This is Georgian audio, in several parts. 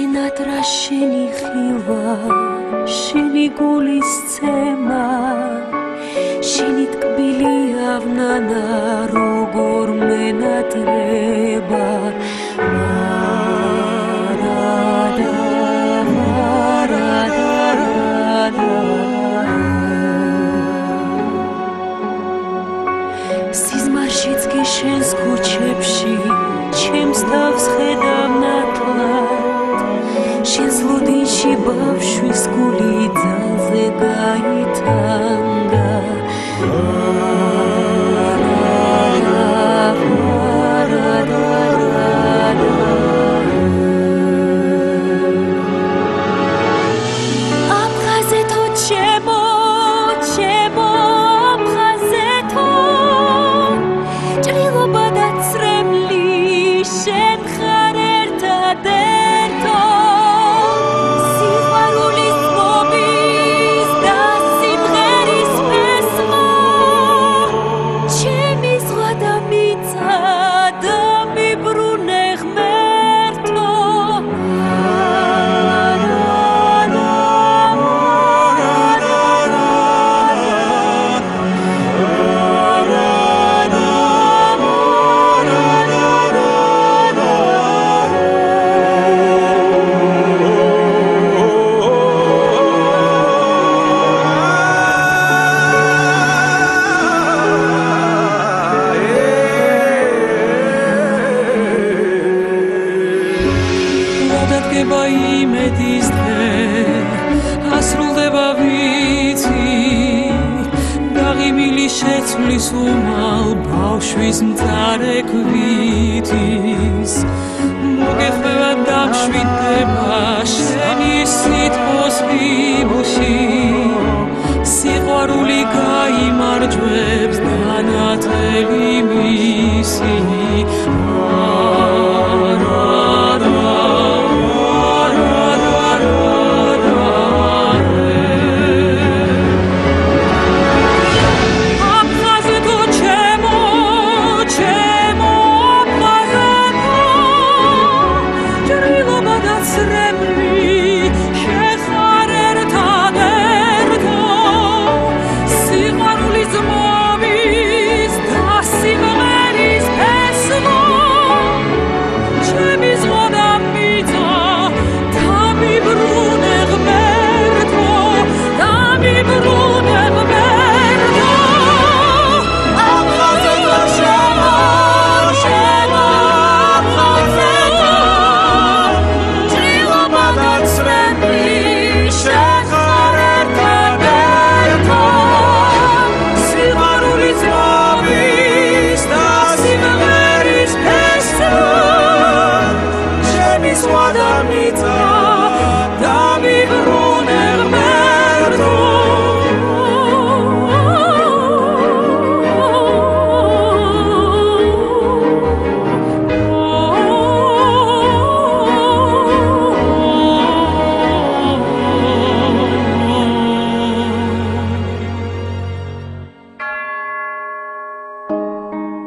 მომენატრა შენი ხილვა, შენი გულის ცემა, შენი ტკბილი ავნანა როგორ მენატრება. სიზმარშიც კი შენს ქუჩებში ჩემს თავს ხედავ ნათლად, შენს ლოდინში ბავშვის გული ძალზე გაითანგა. იმედის დღე ასრულდება ვიცი, დაღიმილი შეცვლის უმალ ბავშვის მწარე ქვითის, მოგეხვევა დამშვიდდება შენი სითბოს ღიმში, სიყვარული გაიმარჯვებს დანათელი მისი.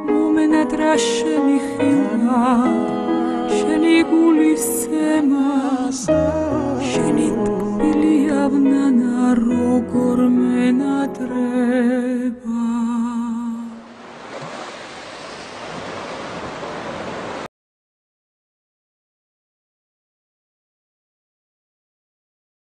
მომენატრა შენი ხილვა, შენი გულის ცემა, შენი ტკბილი ავნანა